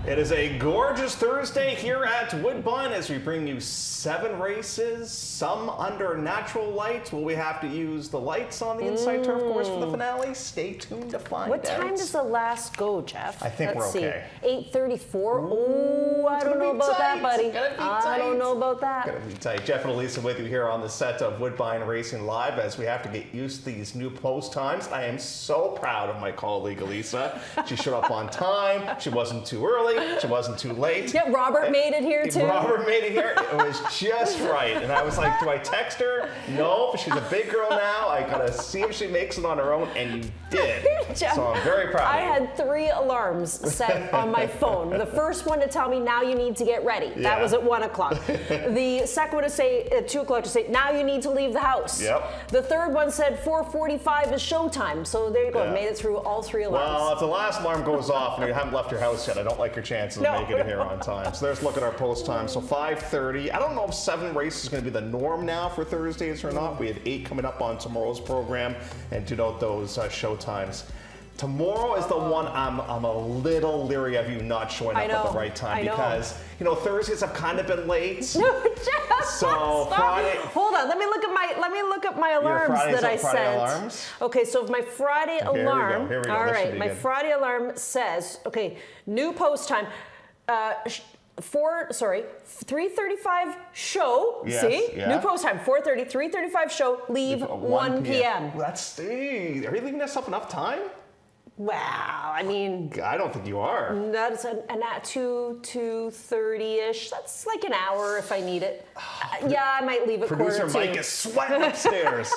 It is a gorgeous Thursday here at Woodbine as we bring you 7 races, some under natural light. Will we have to use the lights on the inside turf course for the finale? Stay tuned to find out. What time does the last go, Jeff? I think we're okay. 8:34. Oh, I don't know about that, buddy. I don't know about that. Gonna be tight. Jeff and Elisa with you here on the set of Woodbine Racing Live as we have to get used to these new post times. I am so proud of my colleague Elisa. She showed up on time. She wasn't too early. She wasn't too late. Yeah, Robert made it here too. Robert made it here. It was just right. And I was like, do I text her? No, she's a big girl now. I gotta see if she makes it on her own. And you did. Jeff, so I'm very proud of you. I had 3 alarms set on my phone. The first one to tell me now you need to get ready. Yeah. That was at 1 o'clock. The second one to say at 2 o'clock to say now you need to leave the house. Yep. The third one said 4:45 is showtime. So there you go. Yeah. Made it through all 3 alarms. Well, if the last alarm goes off and you haven't left your house yet, I don't like your chances of making it here on time. So there's a look at our post time. So 5:30. I don't know if 7 races is going to be the norm now for Thursdays or not. We have 8 coming up on tomorrow's program, and to note those show times. Tomorrow is the one I'm a little leery of you not showing up at the right time because Thursdays have kind of been late. No, Jeff, so Friday. Hold on, let me look at my alarms that I sent. Alarms? Okay, so if my Friday alarm. Here we go. All This right, my Friday alarm says new post time. 3:35 show. Yes, see? yeah. New post time. 4:30, 3:35 show. Leave 1 p.m. Well, are you leaving yourself enough time? Wow, I mean, I don't think you are. That's an at 2:30-ish. That's like an hour if I need it. Yeah, I might leave it quarter to. Producer Mike is sweating upstairs.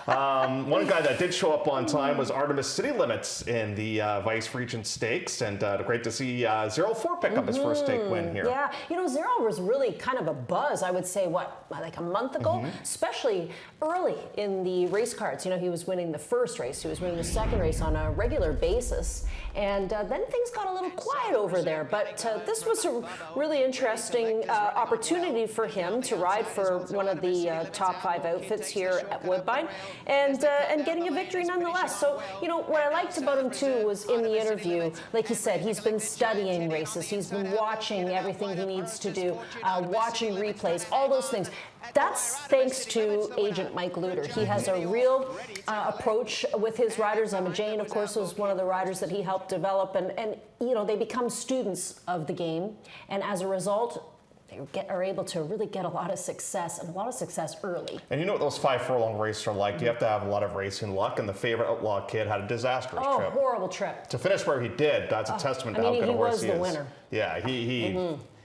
One guy that did show up on time was Artemis City Limits in the Vice Regent Stakes, and great to see 04 pick up his first stake win here. Yeah, 0 was really kind of a buzz, I would say, like a month ago, especially early in the race cards. He was winning the first race, he was winning the second race on a regular basis, and then things got a little quiet over there. But this was a really interesting opportunity for him to ride for one of the top 5 outfits here at Woodbine, and getting a victory nonetheless. So what I liked about him too was in the interview, like he said, he's been studying races, he's been watching everything he needs to do, watching replays, all those things. That's thanks to agent Mike Luter. He has a real approach with his riders. Emma Jane, of course, was one of the riders that he helped develop, and they become students of the game, and as a result, they are able to really get a lot of success, and a lot of success early. And you know what those 5 furlong races are like? You have to have a lot of racing luck, and the favorite Outlaw Kid had a disastrous trip. Oh, horrible trip. To finish where he did, that's a testament to how good a horse he is. He was the winner. Yeah,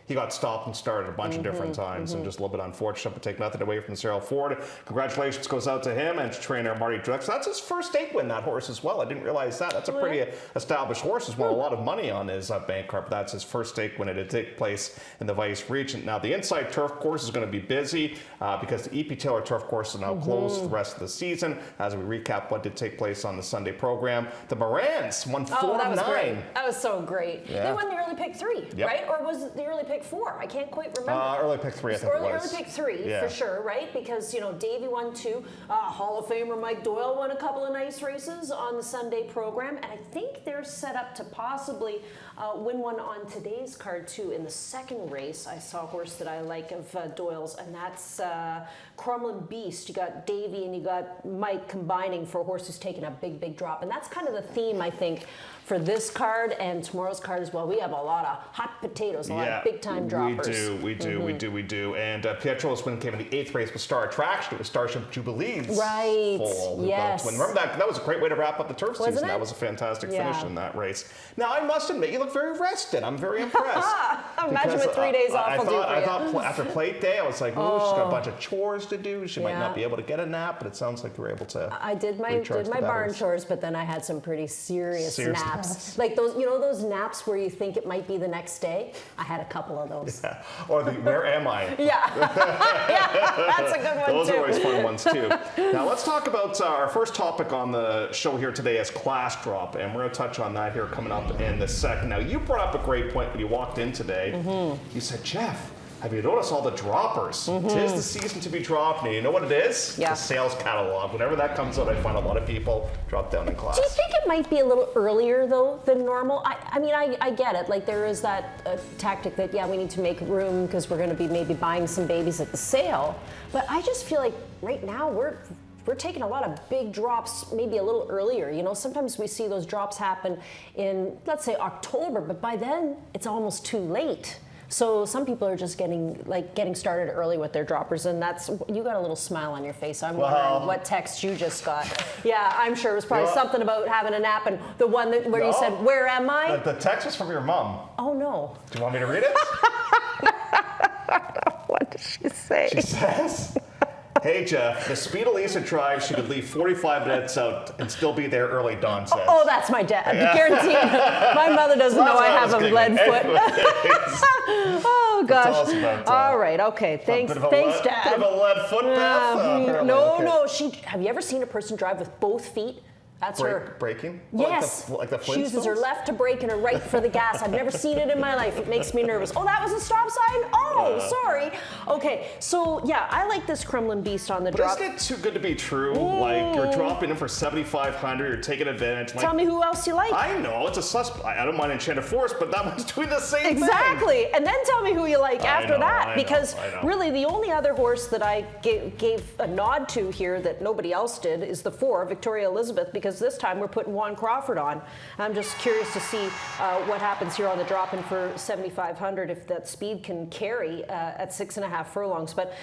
he got stopped and started a bunch of different times, and just a little bit unfortunate, but take nothing away from Cyril Ford. Congratulations goes out to him and to trainer Marty Drex. That's his first stake win, that horse as well. I didn't realize that. That's a pretty established horse. He's won a lot of money on his bank card, but that's his first stake win. It did take place in the Vice Regent. Now, the inside turf course is going to be busy because the E.P. Taylor turf course is now closed for the rest of the season. As we recap what did take place on the Sunday program, the Morans won 4-9. That was great. That was so great. Yeah. They won the early pick 3, right? Or was it the early pick 4? I can't quite remember. Early pick 3, I think it was. Early pick 3, for sure, right? Because, Davey won 2. Hall of Famer Mike Doyle won a couple of nice races on the Sunday program. And I think they're set up to possibly win one on today's card, too. In the second race, I saw a horse that I like of Doyle's, and that's Crumlin Beast. You got Davey and you got Mike combining for a horse who's taken a big, big drop. And that's kind of the theme, I think, for this card and tomorrow's card as well. We have a lot of hot potatoes, a lot of big-time droppers. We do. And Pietro's win came in the 8th race with Star Attraction. It was Starship Jubilee's full yes. win. Remember that was a great way to wrap up the turf season. It? That was a fantastic finish in that race. Now, I must admit, you look very rested. I'm very impressed. Imagine with 3 days off. I thought after plate day, I was like, she's got a bunch of chores to do. She might not be able to get a nap, but it sounds like you were able to. I did my barn chores, but then I had some pretty serious naps. Like those, those naps where you think it might be the next day. I had a couple of those. Yeah. Or where am I? Yeah, that's a good one Those too. are always fun ones too. Now let's talk about our first topic on the show here today is class drop, and we're going to touch on that here coming up in the second. Now you brought up a great point when you walked in today. You said, Jeff, Have you noticed all the droppers? Tis the season to be dropping. And you know what it is? Yeah. The sales catalog. Whenever that comes out, I find a lot of people drop down in class. Do you think it might be a little earlier though than normal? I mean, I get it. Like there is that tactic that we need to make room because we're going to be maybe buying some babies at the sale. But I just feel like right now we're taking a lot of big drops maybe a little earlier. You know, sometimes we see those drops happen in, let's say, October, but by then it's almost too late. So some people are just getting started early with their droppers, and you got a little smile on your face. I'm wondering what text you just got. Yeah, I'm sure it was probably something about having a nap, and the one where you said, "Where am I?" The text was from your mom. Oh no. Do you want me to read it? What did she say? She says, "Hey Jeff, the speed Elisa drives, she could leave 45 minutes out and still be there early, Dawn says." Oh, that's my dad. Guaranteed. My mother doesn't know I have a lead foot. Oh gosh. Tell us about, all right. Okay. Thanks, Dad. Bit of a lead foot, Beth? No. Have you ever seen a person drive with both feet? That's her. Braking? Yes. Like the Flintstones? She uses her left to brake and her right for the gas. I've never seen it in my life. It makes me nervous. Oh, that was a stop sign? Oh, sorry. Okay, so yeah, I like this Kremlin beast on the drop. Isn't it too good to be true? Like, you're dropping in for 7,500, you're taking advantage. Tell me who else you like. I know, it's a suspect. I don't mind Enchanted Forest, but that one's doing the same thing. Exactly, and then tell me who you like after that. Because I know. really the only other horse that I gave a nod to here that nobody else did is the 4, Victoria Elizabeth, because this time we're putting Juan Crawford on. I'm just curious to see what happens here on the drop-in for 7,500 if that speed can carry at 6.5 furlongs. But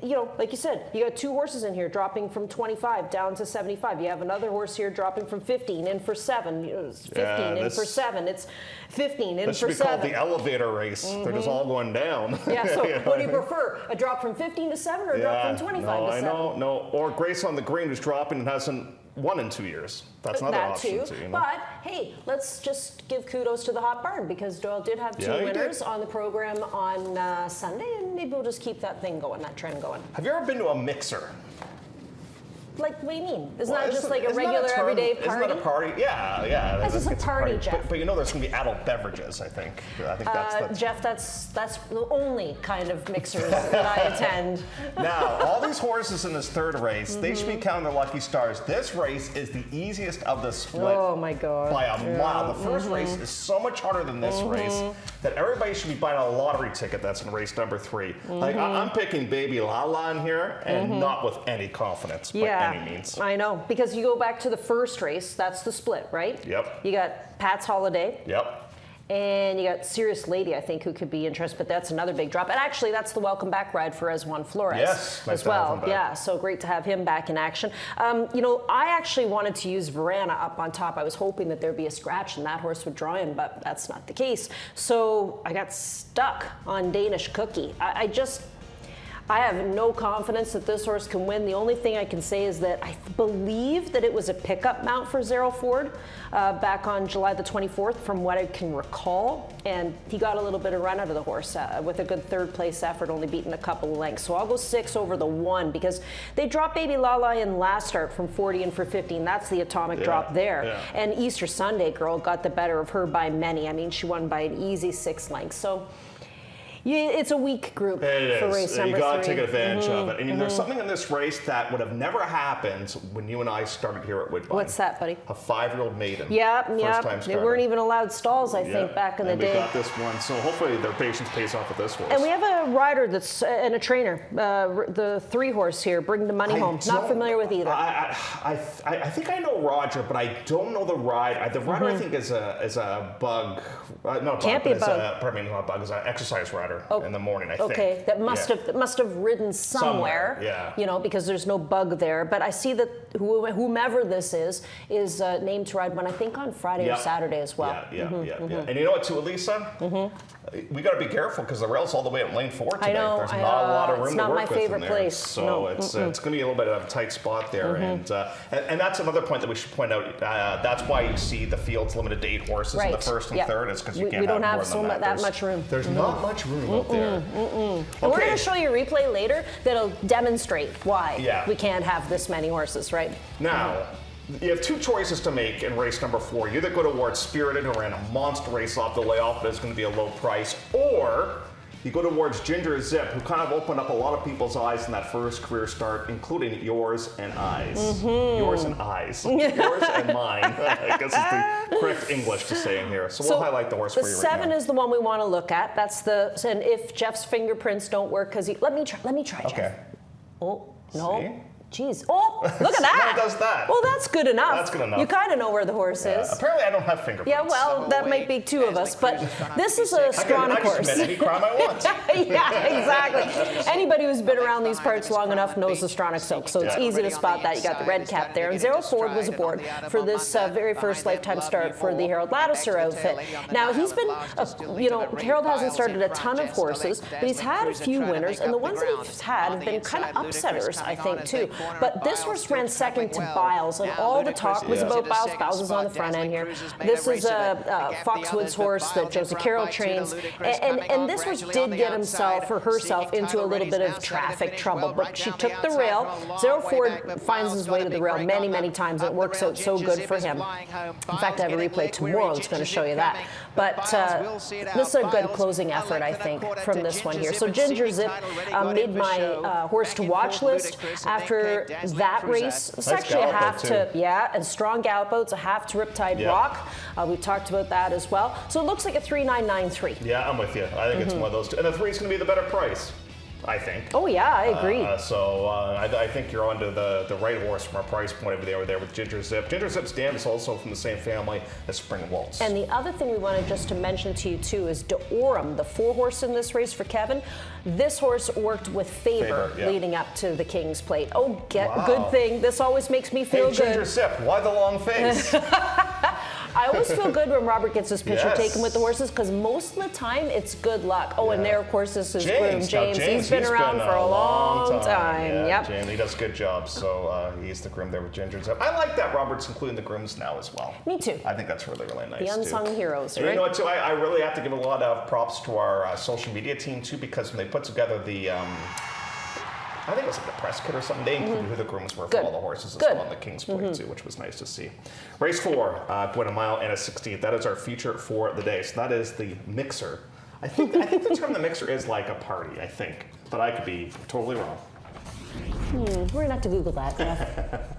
you know, like you said, you got 2 horses in here dropping from 25 down to 75. You have another horse here dropping from 15 in for 7. 15 in for 7. It's 15 in for 7. This should be called the elevator race. They're just all going down. Yeah. So what do you prefer? A drop from 15 to 7 or a drop from 25 to 7? No. Or Grace on the Green, who's dropping and hasn't won in 2 years. That's another option too. You know? But hey, let's just give kudos to the Hot Barn because Doyle did have 2 winners on the program on Sunday, and maybe we'll just keep that thing going, that trend going. Have you ever been to a mixer? Like, what do you mean? Isn't that just like a regular everyday party? Isn't that a party? Yeah. That's just a party, Jeff. But you know there's going to be adult beverages, I think. That's Jeff, that's the only kind of mixers that I attend. Now, all these horses in this third race, they should be counting their lucky stars. This race is the easiest of the split. Oh my God. By a mile. The first race is so much harder than this race that everybody should be buying a lottery ticket that's in race number 3. Like, I'm picking Baby Lala in here and not with any confidence. By any means. I know, because you go back to the first race, that's the split, right? Yep. You got Pat's Holiday. Yep. And you got Serious Lady, I think, who could be interested, but that's another big drop. And actually, that's the welcome back ride for Esjuan Flores as well. Yeah, so great to have him back in action. You know, I actually wanted to use Verana up on top. I was hoping that there'd be a scratch and that horse would draw in, but that's not the case. So I got stuck on Danish Cookie. I have no confidence that this horse can win. The only thing I can say is that I believe that it was a pickup mount for Zero Ford back on July the 24th, from what I can recall. And he got a little bit of run out of the horse with a good third place effort, only beaten a couple of lengths. So I'll go 6 over the 1 because they dropped Baby Lala in last start from 40 in for 15. That's the atomic drop there. Yeah. And Easter Sunday Girl got the better of her by many. I mean, she won by an easy 6 lengths. So it's a weak group for race number 3. You got to take advantage of it. And there's something in this race that would have never happened when you and I started here at Woodbine. What's that, buddy? A 5-year-old maiden. Yeah. They weren't even allowed stalls, I think, back in the day. And we got this one, so hopefully their patience pays off with this horse. And we have a rider that's and a trainer, the 3 horse here, Bring the Money Home. Not familiar with either. I think I know Roger, but I don't know the ride. The rider I think is a bug. Can't be a bug. Pardon me, not a bug. Is an exercise rider in the morning, I think. Okay, that must have ridden somewhere. Yeah. You know, because there's no bug there. But I see that whomever this is named to ride one, I think, on Friday or Saturday as well. Yeah. And you know what, too, Elisa? We got to be careful because the rail's all the way at lane 4 today. There's not a lot of room to work with in there. It's not my favorite place. So it's going to be a little bit of a tight spot there. And that's another point that we should point out. That's why you see the field's limited to 8 horses in the first and third. It's because you can't have more than that. Much room. There's not much room out there. And we're going to show you a replay later that'll demonstrate why we can't have this many horses, right? Now, you have 2 choices to make in race number 4. You either go towards Spirited, who ran a monster race off the layoff, but it's going to be a low price, or You go towards Ginger Zip, who kind of opened up a lot of people's eyes in that first career start, including yours and I's. Yours and I's. Yours and mine, I guess is the correct English to say in here. So we'll highlight the horse for you right now. The 7 is the one we want to look at. That's and if Jeff's fingerprints don't work, because let me try, Jeff. Okay. Oh, no. See? Jeez. Oh, look at that. No, it does that. Well, that's good enough. That's good enough. You kind of know where the horse is. Apparently, I don't have fingerprints. Yeah, well, that might be 2 of us, but this is a scrawny I can horse. commit any crime I want. Yeah, exactly. Anybody who's been around these parts long enough knows the Stronach Silk, so it's easy to spot that. You got the red cap there. And Zero Ford was aboard for this very first lifetime start for the Harold Ladouceur outfit. Now, he's been, Harold hasn't started a ton of horses, but he's had a few winners, and the ones that he's had have been kind of upsetters, I think, too. But this horse ran second to Biles, and all the talk was about Biles. Biles is on the front end here. This is a Foxwoods horse that Josie Carroll trains, and this horse did get himself or herself into a little bit of traffic trouble, but she took the rail. Zero Ford finds his way to the rail many, many times, and it works out so good for him. In fact, I have a replay tomorrow that's going to show you that. But this is a good closing effort, I think, from this one here. So Ginger Zip made my horse to watch list after that race. It's actually a half to, and strong gallop out. It's a half to Riptide Rock. We talked about that as well. So it looks like a 3,993. Yeah, I'm with you. I think it's one of those two. And the 3 is going to be the better price, I think. Oh, yeah, I agree. I think you're onto the right horse from a price point of view over there with Ginger Zip. Ginger Zip's dam is also from the same family as Spring Waltz. And the other thing we wanted just to mention to you, too, is Deorum, the 4 horse in this race for Kevin. This horse worked with favor leading up to the King's Plate. Oh, good thing. This always makes me feel good. Ginger Zip, why the long face? I always feel good when Robert gets his picture taken with the horses, because most of the time it's good luck. Oh, and there, of course, is his groom, James. He's been around for a long time. Yeah, James, he does a good job. So he's the groom there with Ginger Zip. I like that Robert's including the grooms now as well. Me too. I think that's really, really nice. The unsung heroes, right? And you know what, too? I really have to give a lot of props to our social media team, too, because when they put together the I think it was like the press kit or something. They included who the grooms were for all the horses as well on the King's Plate too, which was nice to see. Race 4, going a mile and a 16th. That is our feature for the day. So that is the mixer. I think the term the mixer is like a party, I think. But I could be totally wrong. We're going to have to Google that.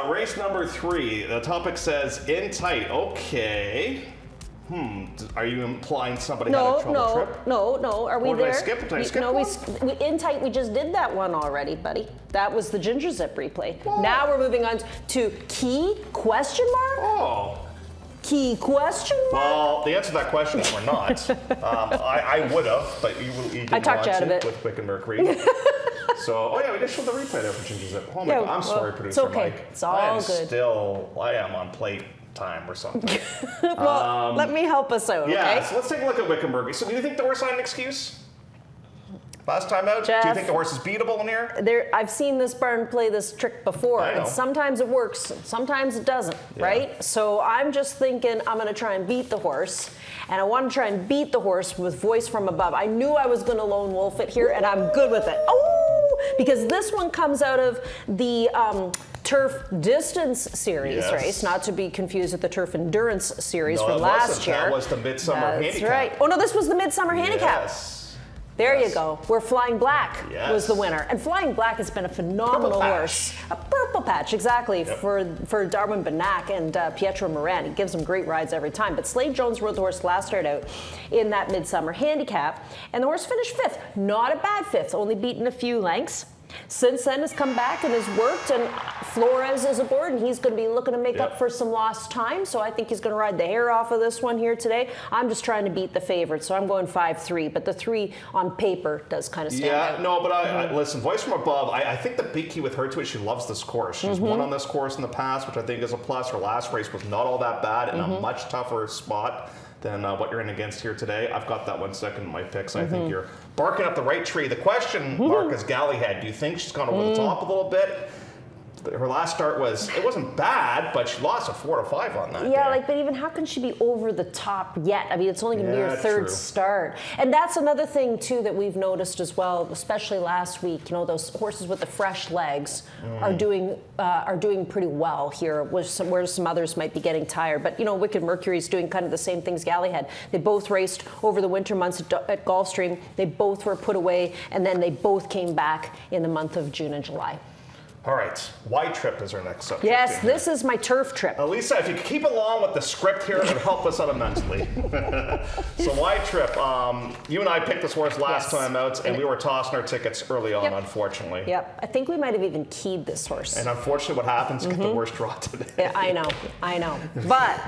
Race number 3. The topic says in tight. Okay. Are you implying somebody had a trouble trip? No. Are we there? Did I skip no, one? in tight, we just did that one already, buddy. That was the Ginger Zip replay. Whoa. Now we're moving on to key question mark? Oh. Key question mark? Well, the answer to that question is we're not. I would have, but you didn't I talked you out of it. With Quick and Mercury. So, we just showed the replay there for Ginger Zip. Oh my God, I'm sorry, producer it's okay. Mike. It's all good. I am on plate time or something. Well, let me help us out, okay? So let's take a look at Wickenburg. So do you think the horse had an excuse? Last time out? Jeff, do you think the horse is beatable in here? I've seen this barn play this trick before, I know. and sometimes it works, sometimes it doesn't, right? So I'm just thinking I'm going to try and beat the horse, and I want to try and beat the horse with voice from above. I knew I was going to lone wolf it here, and I'm good with it. Oh, because this one comes out of the Turf Distance Series race, not to be confused with the Turf Endurance Series from last year. That was the Midsummer Handicap. That's right. Oh no, this was the Midsummer Handicap. Yes. There you go. Where Flying Black was the winner. And Flying Black has been a phenomenal horse. A purple patch, exactly, for Darwin Banak and Pietro Moran. He gives them great rides every time. But Slade Jones rode the horse last start out in that Midsummer Handicap. And the horse finished 5th. Not a bad 5th, only beaten a few lengths. Since then has come back and has worked, and Flores is aboard, and he's going to be looking to make up for some lost time, so I think he's going to ride the hair off of this one here today. I'm just trying to beat the favorite, so I'm going 5-3, but the 3 on paper does kind of stand out. Yeah, no, but I listen, voice from above, I think the big key with her too is she loves this course. She's won on this course in the past, which I think is a plus. Her last race was not all that bad in a much tougher spot than what you're in against here today. I've got that one second in my picks. I think you're barking up the right tree. The question mark is Galleyhead. Do you think she's gone over the top a little bit? her last start it wasn't bad, but she lost a 4-5 on that. Yeah, day. but even how can she be over the top yet? I mean, it's only going to be her third true. start. And that's another thing, too, that we've noticed as well, especially last week. Those horses with the fresh legs are doing pretty well here, where some others might be getting tired. But, Wicked Mercury's doing kind of the same things Galley had. They both raced over the winter months at Gulfstream. They both were put away, and then they both came back in the month of June and July. All right, White Trip is our next subject. Yes, this is my turf trip. Elisa, if you could keep along with the script here, it would help us out immensely. So White Trip, you and I picked this horse last time out, and we were tossing our tickets early on, unfortunately. Yep, I think we might have even keyed this horse. And unfortunately, what happens, get the worst draw today. Yeah, I know. But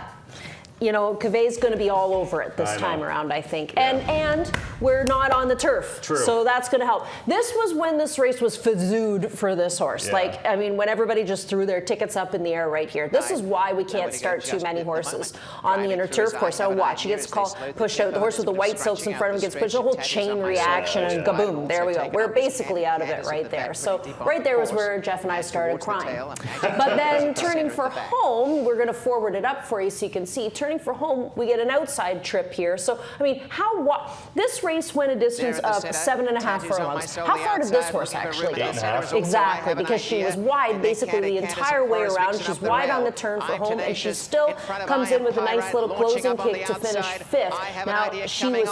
Cavet's going to be all over it this time around, I think. Yeah. And we're not on the turf. True. So that's going to help. This was when this race was fazooed for this horse. Yeah. When everybody just threw their tickets up in the air right here. This is why we can't start too many horses on the inner turf course. Now watch, he gets pushed out. The horse with the white silks in front of him gets pushed. A whole chain reaction and kaboom, there we go. We're basically out of it right there. So right there was where Jeff and I started crying. But then turning for home, we're going to forward it up for you so you can see. Turning for home, we get an outside trip here. So, this race went a distance of 7.5 furlongs. How far did this horse actually go? 8.5. Exactly, because she was wide basically the entire way around. She's wide on the turn for home, and she still comes in with a nice little closing kick to finish 5th. Now, she was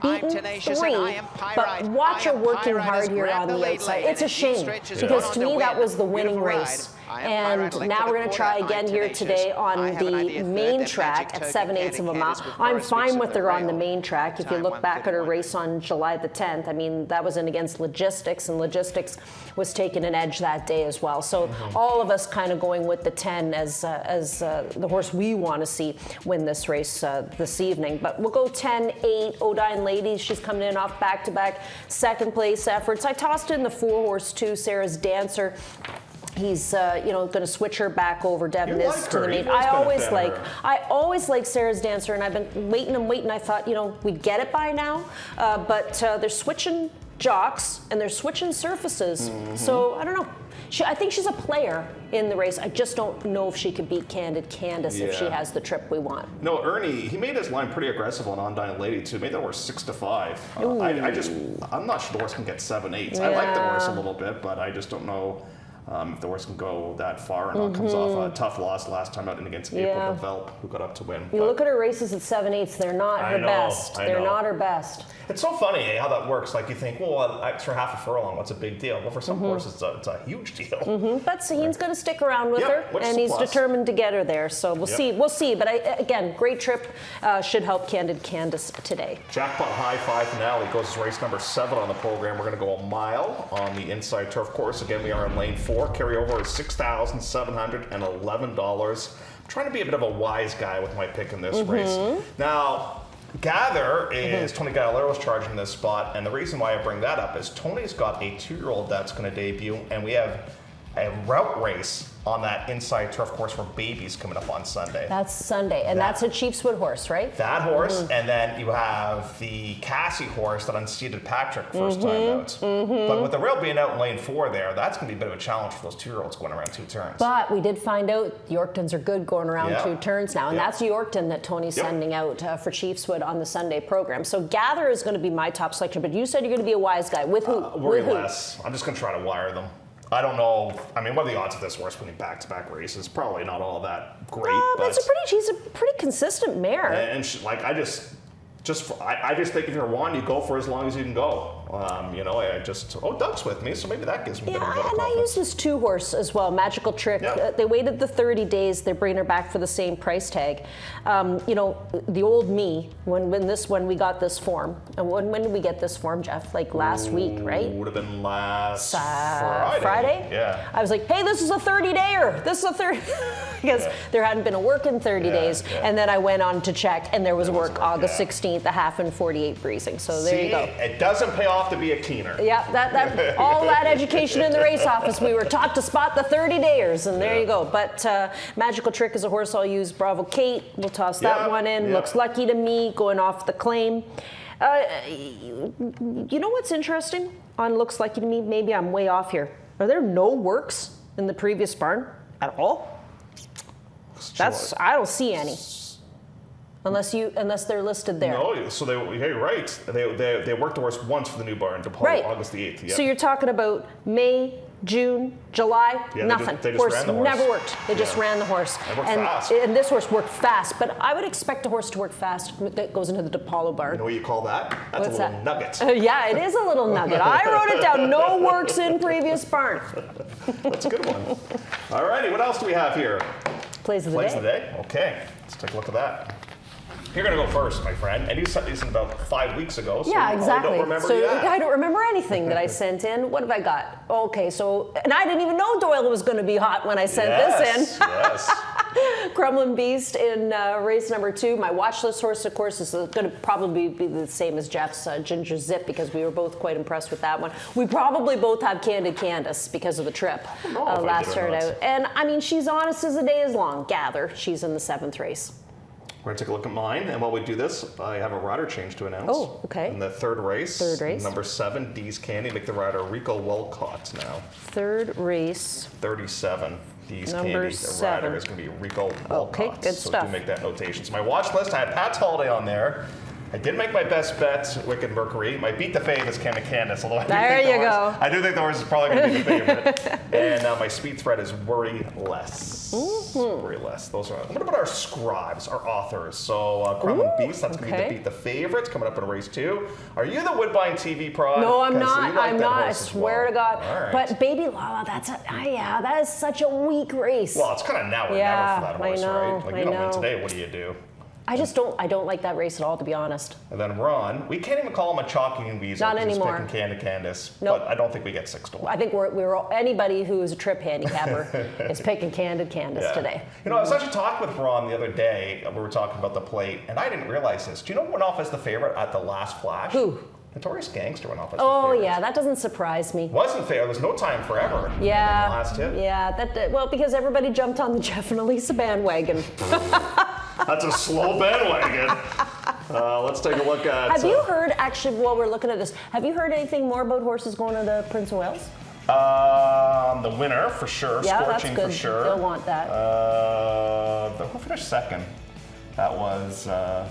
beaten 3, but watch her working hard here on the outside. It's a shame, because to me, that was the winning race. And now we're going to try again here today on the main track at 7/8 of a mile. I'm fine with her on the main track. If you look back at her race on July the 10th, that was in against Logistics, and Logistics was taking an edge that day as well. So all of us kind of going with the 10 as the horse we want to see win this race this evening. But we'll go 10-8, Woodbine Ladies. She's coming in off back-to-back second place efforts. I tossed in the 4-horse too, Sarah's Dancer. He's, going to switch her back over, Devin, is to the main. I always like Sarah's Dancer, and I've been waiting. I thought, we'd get it by now, but they're switching jocks and they're switching surfaces. So I don't know. I think she's a player in the race. I just don't know if she could beat Candid Candace if she has the trip we want. No, Ernie, he made his line pretty aggressive on Woodbine Lady too. Made that horse 6-5. I'm not sure the horse can get 7/8. I like the horse a little bit, but I just don't know. If the horse can go that far and comes off a tough loss last time out and against April Develop, who got up to win. You look at her races at 7/8, they're not her best. They're not her best. It's so funny how that works. Like you think, well, extra half a furlong, what's a big deal? Well, for some horses, it's a huge deal. But Sahin's going to stick around with her, and he's determined to get her there. So we'll see. We'll see. But again, great trip should help Candid Candace today. Jackpot High 5 finale goes as race number 7 on the program. We're going to go a mile on the inside turf course. Again, we are in lane 4. Carryover is $6,711. I'm trying to be a bit of a wise guy with my pick in this race. Now, Gather is Tony Galilero's charging this spot, and the reason why I bring that up is Tony's got a 2-year-old that's going to debut, and we have a route race on that inside turf course for babies coming up on Sunday. That's Sunday, and that's a Chiefswood horse, right? That horse, and then you have the Cassie horse that unseated Patrick first time out. But with the rail being out in lane 4 there, that's going to be a bit of a challenge for those 2-year-olds going around 2 turns. But we did find out Yorktons are good going around 2 turns now, and that's Yorkton that Tony's sending out for Chiefswood on the Sunday program. So Gather is going to be my top selection, but you said you're going to be a wise guy. With who? Worry less. I'm just going to try to wire them. I don't know. I mean, what are the odds of this horse winning back-to-back races? Probably not all that great. But she's a pretty consistent mare. And she, I just think if you're one, you go for as long as you can go. Doug's with me, so maybe that gives me a bit of confidence. And I use this 2-horse as well, Magical Trick. They waited the 30 days. They're bringing her back for the same price tag. The old me, when we got this form, and when did we get this form, Jeff? Like last week, right? Would have been last Friday. Yeah. I was like, hey, this is a 30-dayer. This is a 30, because there hadn't been a work in 30 days. And then I went on to check, and there was work August 16th, a half and 48 breezing. So there you go. It doesn't pay off to be a keener. Yeah, that all that education in the race office, we were taught to spot the 30-dayers, and there you go. But Magical Trick is a horse I'll use. Bravo Kate, we'll toss that one in. Looks lucky to me, going off the claim. You know what's interesting on Looks Lucky to Me? Maybe I'm way off here. Are there no works in the previous barn at all? I don't see any. Unless they're listed there. No, so you're right. They worked the horse once for the new barn until August the 8th. Yep. So you're talking about May, June, July, nothing. They just ran the horse. Never worked. They just ran the horse. It worked fast. And this horse worked fast, but I would expect a horse to work fast that goes into the DePaulo barn. You know what you call that? That's What's a little that? nugget. Yeah, it is a little nugget. I wrote it down. No works in previous barn. That's a good one. All righty, what else do we have here? Plays of the day. Okay, let's take a look at that. You're going to go first, my friend. And you sent these in about 5 weeks ago. So yeah, you exactly. Don't remember I don't remember anything that I sent in. What have I got? Okay, and I didn't even know Doyle was going to be hot when I sent this in. Yes. Crumlin Beast in race number 2. My watch list horse, of course, is going to probably be the same as Jeff's Ginger Zip, because we were both quite impressed with that one. We probably both have Candid Candace because of the trip last start out. And I mean, she's honest as the day is long. Gather, she's in the 7th race. We're going to take a look at mine, and while we do this, I have a rider change to announce. Oh, okay. In the third race. Number 7, Dee's Candy, make the rider Rico Wolcott now. Third race. 37, Dee's Candy. Number The 7. rider is going to be Rico Wolcott. Okay, good so stuff. do make that notation. So my watch list, I had Pat's Holiday on there. I did make my best bet, Wicked Mercury. My beat the fave is Candid Candace, although I do think the horse is probably going to be the favorite. And my speed threat is Worry Less. Worry Less. Those are. What about our scribes, our authors? So Crumlin Beast, that's going to be the beat the favorite coming up in race 2. Are you the Woodbine TV prod? No, I'm not. I'm not. I swear to God. Right. But Baby Lala, that is such a weak race. Well, it's kind of now or never for that horse, right? Like you don't win today, what do you do? I don't like that race at all, to be honest. And then Ron, we can't even call him a chalky and weasel. Not anymore. He's picking Candid Candace, Nope. But I don't think we get 6 to 1. I think anybody who is a trip handicapper is picking Candid Candace today. You know, I was actually talking with Ron the other day. We were talking about the plate, and I didn't realize this. Do you know who went off as the favorite at the last flash? Who? Notorious Gangster went off as the Oh favorite. yeah, that doesn't surprise me. Wasn't fair. There was no time forever. Yeah. The last hit. Yeah. Well, because everybody jumped on the Jeff and Elisa bandwagon. That's a slow bandwagon. Let's take a look at. Have you heard, actually, while we're looking at this, have you heard anything more about horses going to the Prince of Wales? The winner for sure. Yeah, Scorching that's good. for sure. They'll want that. Who finished second? That was.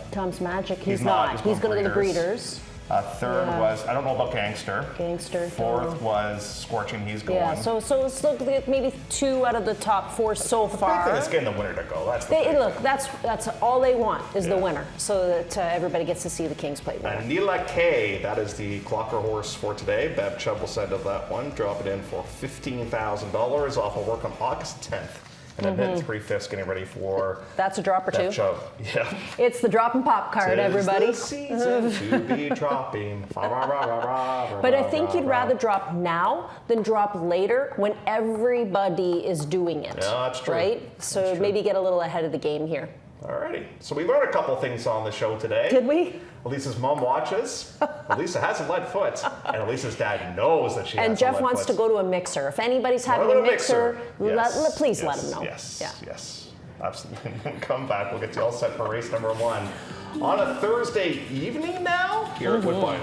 Tom's Magic. He's not. He's going to the Breeders. Third was, I don't know about Gangster. Gangster. Fourth was Scorching, he's going. Yeah, so it's looking at maybe 2 out of the top 4 so far. The big thing is getting the winner to go. That's the big Look, thing. that's all they want is the winner, so that everybody gets to see the King's Plate winner. Anila K, that is the clocker horse for today. Bev Chubb will send of that one. Drop it in for $15,000 off of work on August 10th. And then 3/5 getting ready for. That's a drop or two. Chubb. Yeah. It's the drop and pop card, everybody. The season to be dropping. But I think you'd rather drop now than drop later when everybody is doing it. Yeah, that's true. Right? So maybe get a little ahead of the game here. Alrighty. So we learned a couple things on the show today. Did we? Elisa's mom watches. Elisa has a lead foot. And Elisa's dad knows that she has a lead foot. And Jeff wants to go to a mixer. If anybody's having a mixer, please let him know. Yes. Absolutely. When we come back, we'll get you all set for race number 1 on a Thursday evening now here at Woodbine.